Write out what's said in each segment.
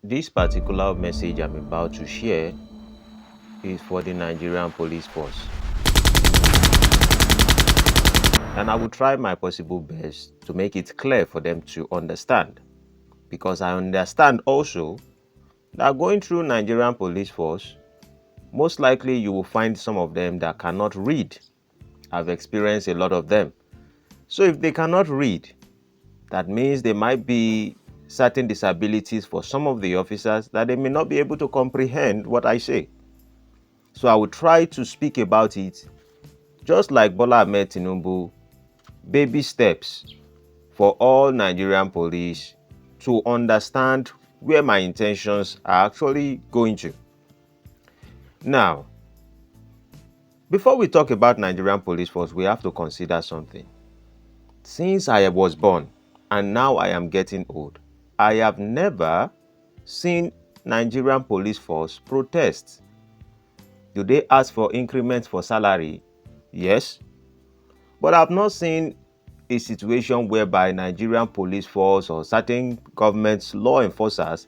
This particular message I'm about to share is for the Nigerian Police Force. And I will try my possible best to make it clear for them to understand. Because I understand also that going through Nigerian Police Force, most likely you will find some of them that cannot read. I've experienced a lot of them. So if they cannot read, that means there might be certain disabilities for some of the officers that they may not be able to comprehend what I say. So I will try to speak about it just like Bola Ahmed Tinubu, baby steps for all Nigerian police to understand where my intentions are actually going to. Now, before we talk about Nigerian Police Force, we have to consider something. Since I was born and now I am getting old, I have never seen Nigerian Police Force protest. Do they ask for increments for salary? Yes. But I've not seen a situation whereby Nigerian Police Force or certain government law enforcers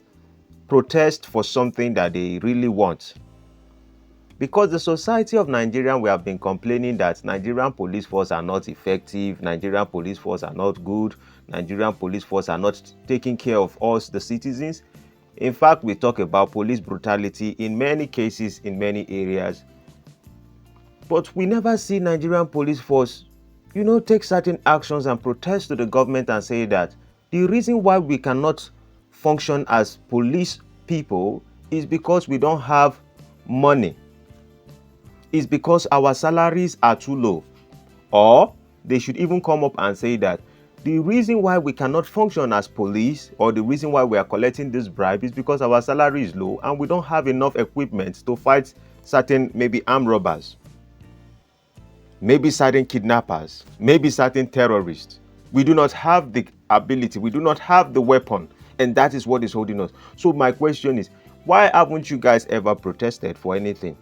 protest for something that they really want. Because the society of Nigeria, we have been complaining that Nigerian police force are not effective, Nigerian police force are not good, Nigerian police force are not taking care of us, the citizens. In fact, we talk about police brutality in many cases, in many areas. But we never see Nigerian police force, take certain actions and protest to the government and say that the reason why we cannot function as police people is because we don't have money. Is because our salaries are too low. Or they should even come up and say that the reason why we cannot function as police or the reason why we are collecting this bribe is because our salary is low and we don't have enough equipment to fight certain maybe armed robbers, maybe certain kidnappers, maybe certain terrorists. We do not have the ability, we do not have the weapon, and that is what is holding us. So my question is, why haven't you guys ever protested for anything?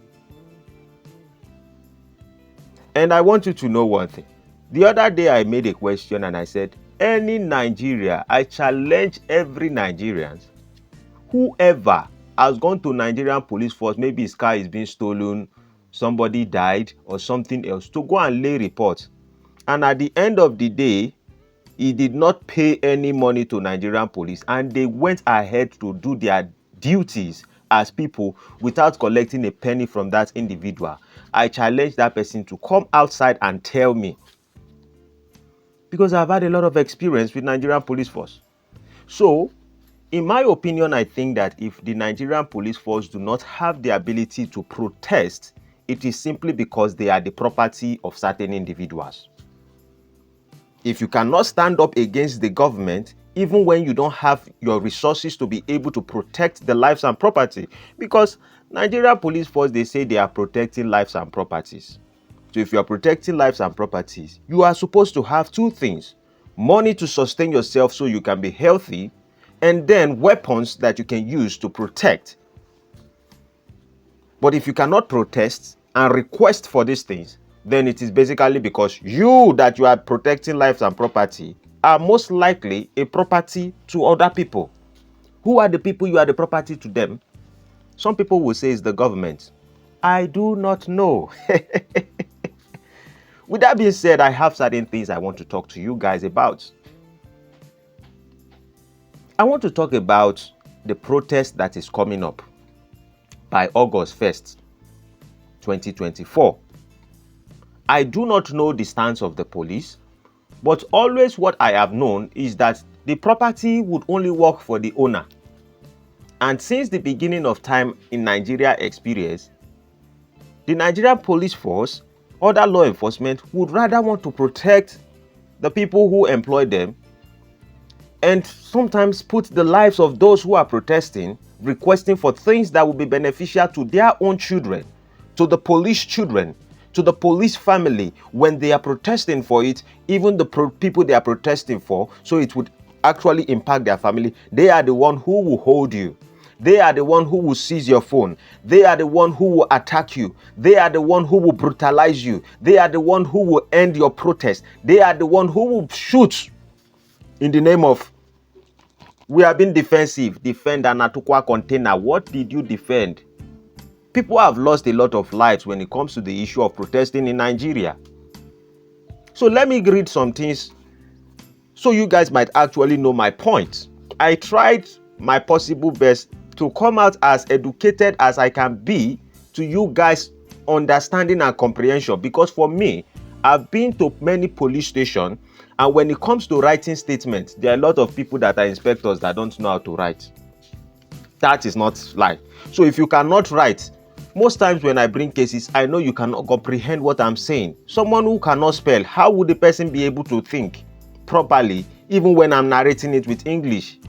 And I want you to know one thing. The other day I made a question and I said, any Nigeria, I challenge every Nigerian, whoever has gone to Nigerian police force, maybe his car is being stolen, somebody died or something else, to go and lay report. And at the end of the day, he did not pay any money to Nigerian police and they went ahead to do their duties as people without collecting a penny from that individual. I challenge that person to come outside and tell me. Because I've had a lot of experience with Nigerian police force. So, in my opinion, I think that if the Nigerian police force do not have the ability to protest, it is simply because they are the property of certain individuals. If you cannot stand up against the government, even when you don't have your resources to be able to protect the lives and property, because Nigerian police force, they say they are protecting lives and properties. So if you are protecting lives and properties, you are supposed to have two things: money to sustain yourself so you can be healthy, and then weapons that you can use to protect. But if you cannot protest and request for these things, then it is basically because you that you are protecting lives and property are most likely a property to other people. Who are the people you are the property to them? Some people will say it's the government. I do not know. With that being said, I have certain things I want to talk to you guys about. I want to talk about the protest that is coming up by August 1st, 2024. I do not know the stance of the police, but always what I have known is that the property would only work for the owner. And since the beginning of time in Nigeria experience, the Nigerian police force, other law enforcement would rather want to protect the people who employ them and sometimes put the lives of those who are protesting, requesting for things that will be beneficial to their own children, to the police children, to the police family when they are protesting for it, even the people they are protesting for, so it would actually impact their family. They are the one who will hold you. They are the one who will seize your phone. They are the one who will attack you. They are the one who will brutalize you. They are the one who will end your protest. They are the one who will shoot in the name of We are being defensive. Defend an Atukwa container. What did you defend? People have lost a lot of lives when it comes to the issue of protesting in Nigeria. So let me read some things so you guys might actually know my point. I tried my possible best to come out as educated as I can be to you guys' understanding and comprehension, because for me, I've been to many police stations, and when it comes to writing statements, there are a lot of people that are inspectors that don't know how to write. That is not life. So if you cannot write, most times when I bring cases, I know you cannot comprehend what I'm saying. Someone who cannot spell, how would the person be able to think properly, even when I'm narrating it with English?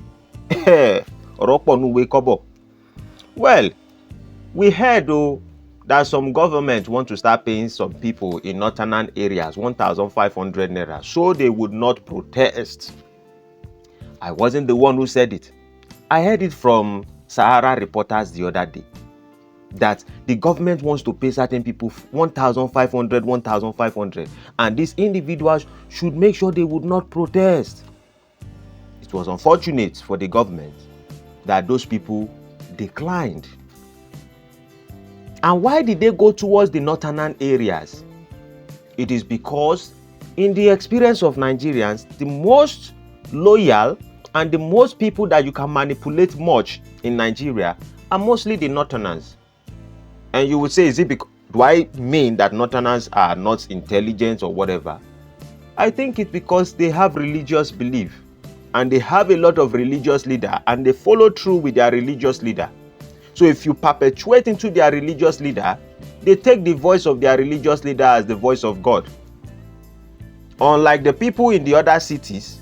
Well, we heard though that some government want to start paying some people in northern areas 1,500 naira so they would not protest. I wasn't the one who said it. I heard it from Sahara reporters the other day that the government wants to pay certain people 1,500, and these individuals should make sure they would not protest. It was unfortunate for the government that those people declined. And why did they go towards the northern areas? It is because in the experience of Nigerians, the most loyal and the most people that you can manipulate much in Nigeria are mostly the northerners. And you would say, is it because, do I mean that northerners are not intelligent or whatever? I think it's because they have religious belief and they have a lot of religious leader and they follow through with their religious leader. So if you perpetuate into their religious leader, they take the voice of their religious leader as the voice of God. Unlike the people in the other cities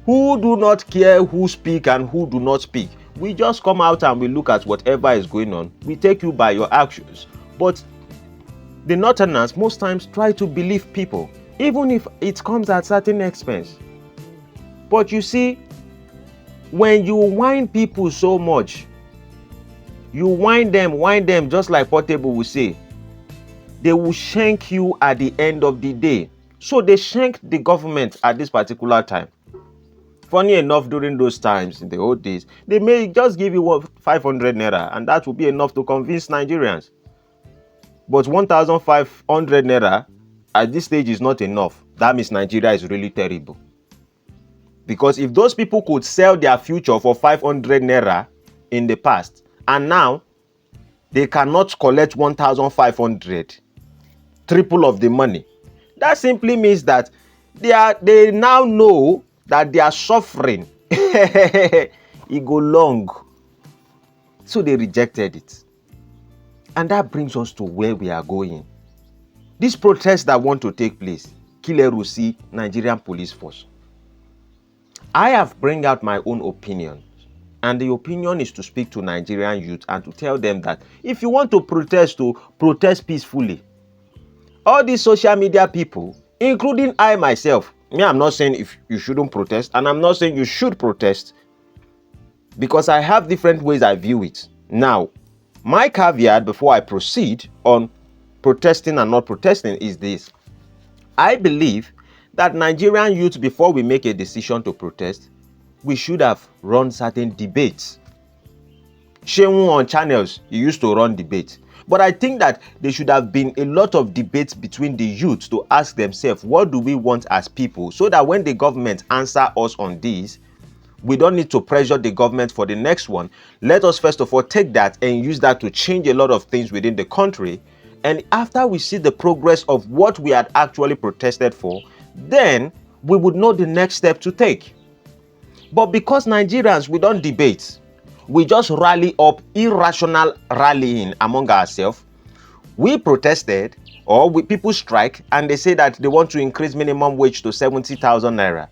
who do not care who speak and who do not speak. We just come out and we look at whatever is going on. We take you by your actions. But the northerners most times try to believe people, even if it comes at certain expense. But you see, when you whine people so much, you whine them just like Portable will say, they will shank you at the end of the day. So they shanked the government at this particular time. Funny enough, during those times, in the old days, they may just give you 500 naira, and that will be enough to convince Nigerians. But 1,500 naira at this stage is not enough. That means Nigeria is really terrible. Because if those people could sell their future for 500 naira in the past, and now they cannot collect 1,500, triple of the money, that simply means that they now know that they are suffering. It go long. So they rejected it. And that brings us to where we are going. These protests that want to take place, Kilerusi, Nigerian Police Force. I have bring out my own opinion. And the opinion is to speak to Nigerian youth and to tell them that if you want to protest peacefully. All these social media people, including I myself, I'm not saying if you shouldn't protest, and I'm not saying you should protest, because I have different ways I view it. Now, my caveat before I proceed on protesting and not protesting is this. I believe that Nigerian youth, before we make a decision to protest, we should have run certain debates. Shehu on channels, you used to run debates. But I think that there should have been a lot of debates between the youth to ask themselves, what do we want as people? So that when the government answer us on this, we don't need to pressure the government for the next one. Let us first of all take that and use that to change a lot of things within the country. And after we see the progress of what we had actually protested for, then we would know the next step to take. But because Nigerians, we don't debate. We just rally up, irrational rallying among ourselves. We protested, or people strike, and they say that they want to increase minimum wage to 70,000 naira.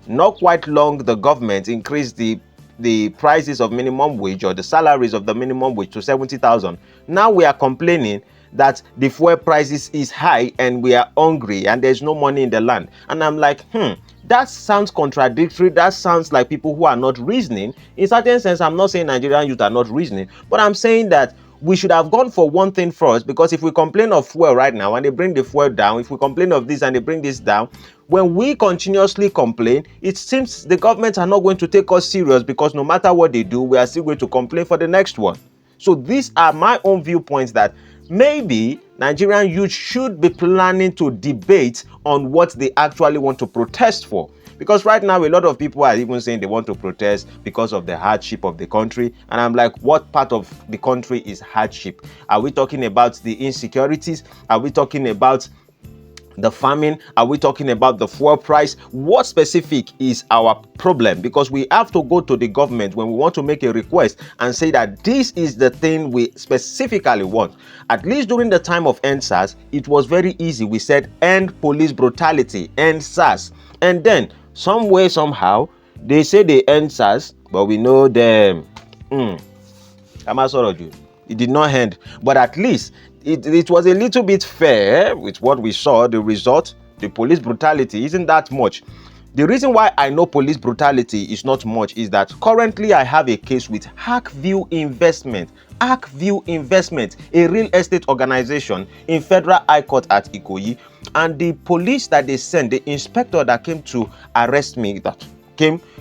Not quite long, the government increased the prices of minimum wage or the salaries of the minimum wage to 70,000. Now we are complaining that the fuel prices is high and we are hungry and there's no money in the land. And I'm like, that sounds contradictory. That sounds like people who are not reasoning. In certain sense, I'm not saying Nigerian youth are not reasoning, but I'm saying that we should have gone for one thing first, because if we complain of fuel right now and they bring the fuel down, if we complain of this and they bring this down, when we continuously complain, it seems the government are not going to take us serious, because no matter what they do, we are still going to complain for the next one. So these are my own viewpoints, that maybe Nigerian youth should be planning to debate on what they actually want to protest for. Because right now, a lot of people are even saying they want to protest because of the hardship of the country. And I'm like, what part of the country is hardship? Are we talking about the insecurities? Are we talking about the famine? Are we talking about the fuel price? What specific is our problem? Because we have to go to the government when we want to make a request and say that this is the thing we specifically want. At least during the time of EndSARS, it was very easy. We said end police brutality, end SARS. And then some way, somehow, they say they end SARS, but we know them. It did not end. But at least it was a little bit fair with what we saw. The result, the police brutality isn't that much. The reason why I know police brutality is not much is that currently I have a case with Hackview Investment. Hackview Investment, a real estate organization in Federal High Court at Ikoyi. And the police that they sent, the inspector that came to arrest me,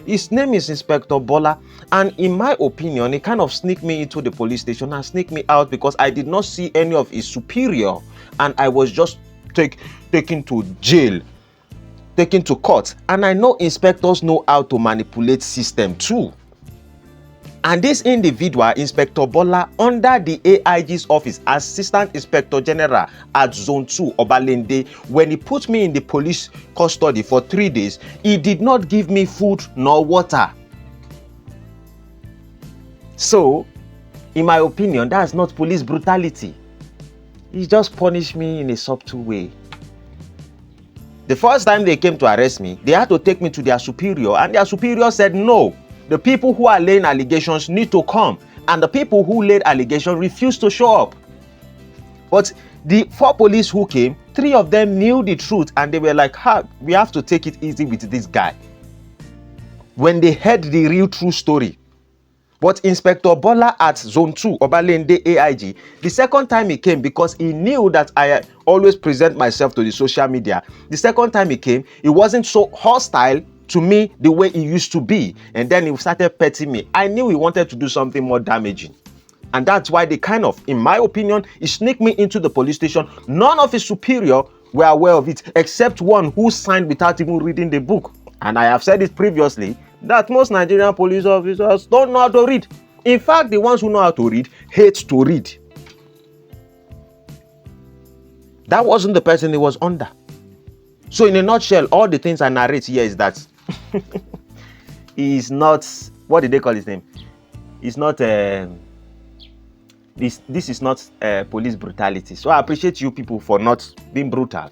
his name is Inspector Bola. And in my opinion, he kind of sneaked me into the police station and sneaked me out, because I did not see any of his superior. And I was just taken to jail, taken to court. And I know inspectors know how to manipulate system too. And this individual, Inspector Bola, under the AIG's office, Assistant Inspector General at Zone 2, Obalende, when he put me in the police custody for 3 days, he did not give me food nor water. So, in my opinion, that's not police brutality. He just punished me in a subtle way. The first time they came to arrest me, they had to take me to their superior, and their superior said no. The people who are laying allegations need to come, and the people who laid allegations refused to show up. But the 4 police who came, 3 of them knew the truth, and they were like, we have to take it easy with this guy. When they heard the real true story. But Inspector Bola at Zone 2, Obalende AIG, the second time he came, because he knew that I always present myself to the social media, the second time he came, he wasn't so hostile to me the way he used to be. And then he started petting me. I knew he wanted to do something more damaging. And that's why they kind of, in my opinion, he sneaked me into the police station. None of his superior were aware of it, except one who signed without even reading the book. And I have said it previously, that most Nigerian police officers don't know how to read. In fact, the ones who know how to read hate to read. That wasn't the person he was under. So in a nutshell, all the things I narrate here is that he's not, what did they call his name? He's not, this is not police brutality. So I appreciate you people for not being brutal.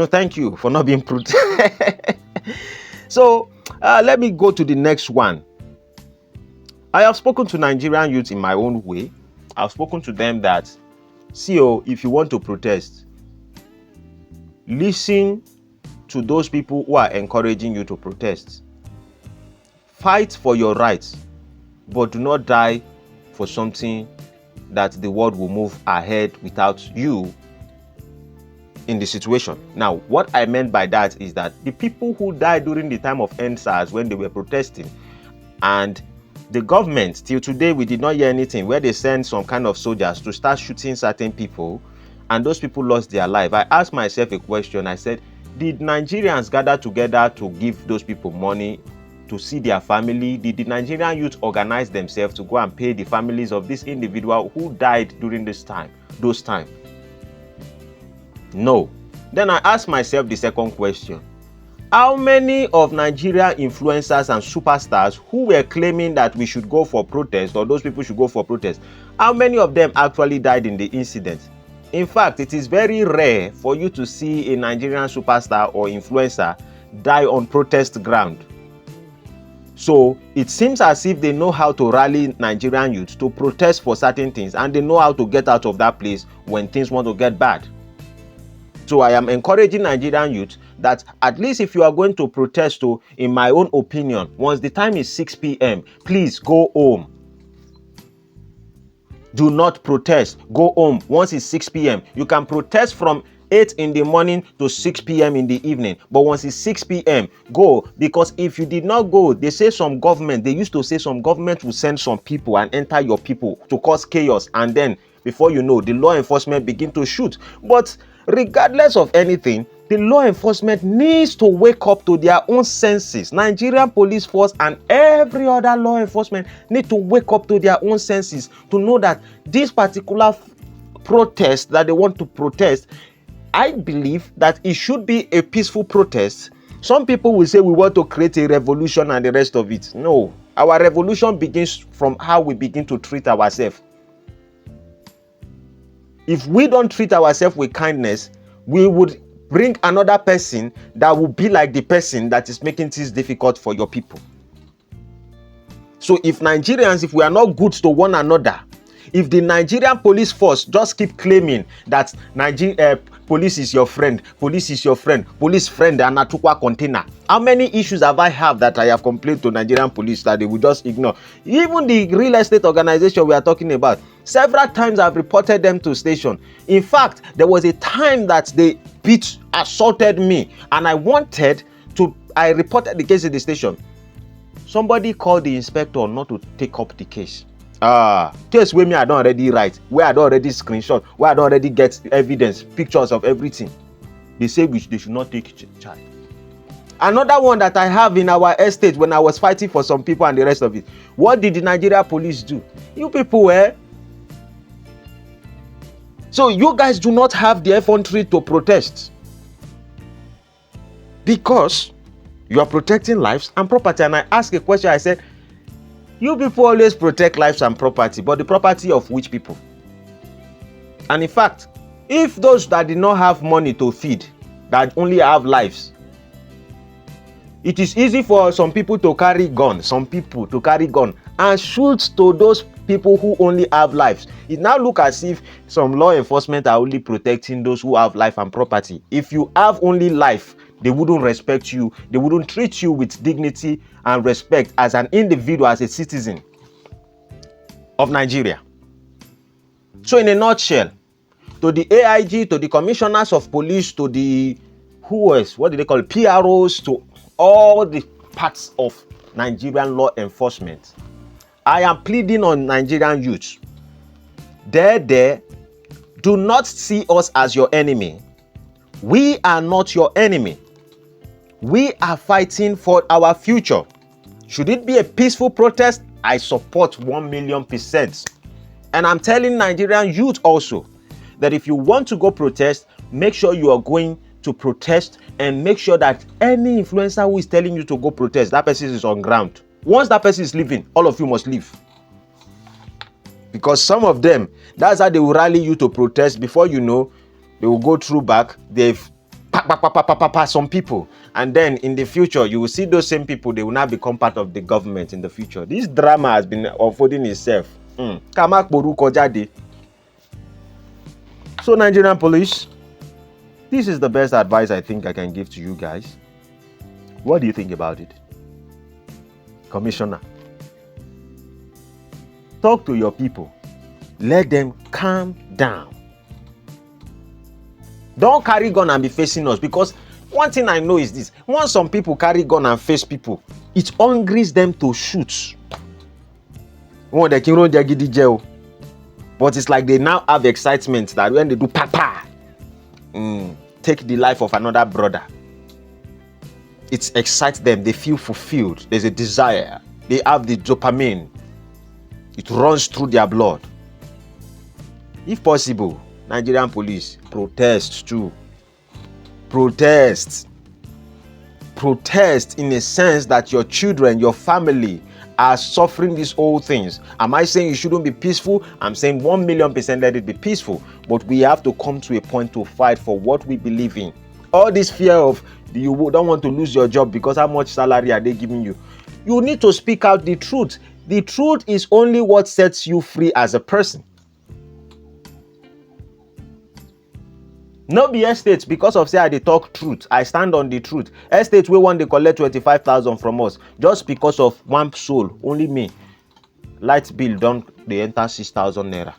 Thank you for not being brutal. So let me go to the next one. I have spoken to Nigerian youth in my own way. I've spoken to them that, if you want to protest, listen to those people who are encouraging you to protest. Fight for your rights, but do not die for something that the world will move ahead without you in the situation. Now, what I meant by that is that the people who died during the time of EndSARS when they were protesting, and the government, till today, we did not hear anything where they sent some kind of soldiers to start shooting certain people, and those people lost their life. I asked myself a question. I said, did Nigerians gather together to give those people money to see their family? Did the Nigerian youth organize themselves to go and pay the families of this individual who died during those time? No. Then I asked myself the second question. How many of Nigeria influencers and superstars who were claiming that we should go for protest, or those people should go for protest, how many of them actually died in the incident? In fact, it is very rare for you to see a Nigerian superstar or influencer die on protest ground. So it seems as if they know how to rally Nigerian youth to protest for certain things, and they know how to get out of that place when things want to get bad. So I am encouraging Nigerian youth that at least if you are going to protest, in my own opinion, once the time is 6 p.m., please go home. Do not protest. Go home once it's 6 p.m. You can protest from 8 in the morning to 6 p.m. in the evening. But once it's 6 p.m., go. Because if you did not go, they used to say some government will send some people and enter your people to cause chaos. And then, before you know, the law enforcement begin to shoot. But regardless of anything, the law enforcement needs to wake up to their own senses. Nigerian police force and every other law enforcement need to wake up to their own senses to know that this particular protest that they want to protest, I believe that it should be a peaceful protest. Some people will say we want to create a revolution and the rest of it. No, our revolution begins from how we begin to treat ourselves. If we don't treat ourselves with kindness, we would bring another person that will be like the person that is making things difficult for your people. So if Nigerians, if we are not good to one another, if the Nigerian police force just keep claiming that police is your friend, police friend and Atukwa container, how many issues have I that I have complained to Nigerian police that they will just ignore? Even the real estate organization we are talking about, several times I've reported them to station. In fact, there was a time that they assaulted me and I reported the case in the station. Somebody called the inspector not to take up the case. Case where I don't already write, where I don't already screenshot, where I don't already get evidence, pictures of everything. They say which they should not take charge. Another one that I have in our estate when I was fighting for some people and the rest of it. What did the Nigerian police do? You people were. So you guys do not have the effrontery to protest because you are protecting lives and property. And I asked a question, I said, you people always protect lives and property, but the property of which people? And in fact, if those that did not have money to feed, that only have lives, it is easy for some people to carry gun, and shoot to those people who only have lives. It now look as if some law enforcement are only protecting those who have life and property. If you have only life, they wouldn't respect you. They wouldn't treat you with dignity and respect as an individual, as a citizen of Nigeria. So in a nutshell, to the AIG, to the commissioners of police, to the what do they call it? PROs, to all the parts of Nigerian law enforcement, I am pleading on Nigerian youth. Do not see us as your enemy. We are not your enemy. We are fighting for our future. Should it be a peaceful protest? I support 1,000,000%. And I'm telling Nigerian youth also that if you want to go protest, make sure you are going to protest and make sure that any influencer who is telling you to go protest, that person is on ground. Once that person is leaving, all of you must leave. Because some of them, that's how they will rally you to protest. Before you know, they will go through back. They've some people. And then in the future, you will see those same people, they will now become part of the government in the future. This drama has been unfolding itself. So Nigerian police, this is the best advice I think I can give to you guys. What do you think about it? Commissioner, talk to your people. Let them calm down. Don't carry gun and be facing us, because one thing I know is this: once some people carry gun and face people, it hungries them to shoot. But it's like they now have excitement that when they do take the life of another brother, it excites them. They feel fulfilled. There's a desire. They have the dopamine. It runs through their blood. If possible, Nigerian police, protest too. Protest in a sense that your children, your family are suffering these old things. Am I saying you shouldn't be peaceful? I'm saying 1,000,000% let it be peaceful. But we have to come to a point to fight for what we believe in. All this fear of you don't want to lose your job because how much salary are they giving you? You need to speak out the truth. The truth is only what sets you free as a person. No be estate because of say I dey talk truth. I stand on the truth. Estate we want they collect 25,000 from us just because of one soul, only me. Light bill don't they enter 6,000 naira.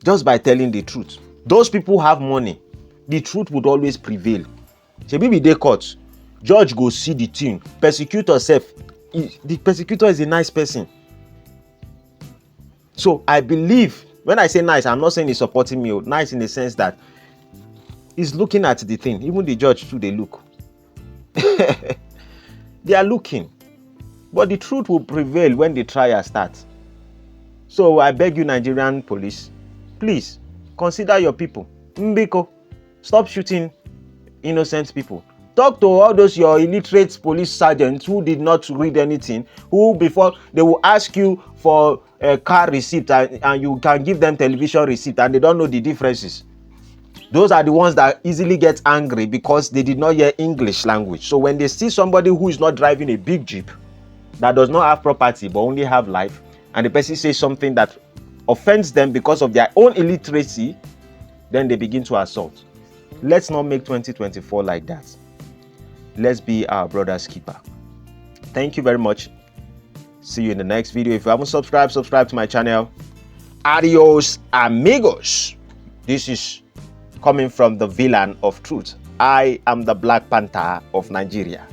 Just by telling the truth. Those people have money. The truth would always prevail. Shebi we dey court, judge go see the thing. Persecutor sef, the persecutor is a nice person. So I believe, when I say nice, I'm not saying he's supporting me. Nice in the sense that he's looking at the thing. Even the judge too, they look. They are looking. But the truth will prevail when the trial starts. So I beg you, Nigerian police, please consider your people. Mbiko, stop shooting innocent people. Talk to all those your illiterate police sergeants who did not read anything, who before they will ask you for a car receipt and you can give them television receipt and they don't know the differences. Those are the ones that easily get angry because they did not hear English language. So when they see somebody who is not driving a big Jeep, that does not have property but only have life, and the person says something that offends them because of their own illiteracy, then they begin to assault. Let's not make 2024 like that. Let's be our brother's keeper. Thank you very much. See you in the next video. If you haven't subscribed, subscribe to my channel. Adios, amigos. This is coming from the villain of truth. I am the Black Panther of Nigeria.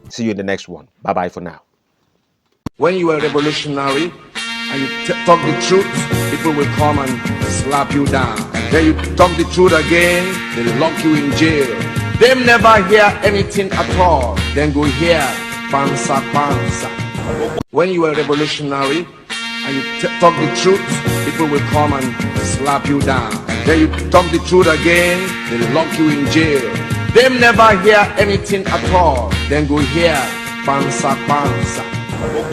See you in the next one. Bye-bye for now. When you are revolutionary and you talk the truth, people will come and slap you down. Then you talk the truth again, they lock you in jail. They never hear anything at all. Then go hear pansa pansa. When you are revolutionary and you talk the truth, people will come and slap you down. Then you talk the truth again, they lock you in jail. They never hear anything at all. Then go hear pansa pansa.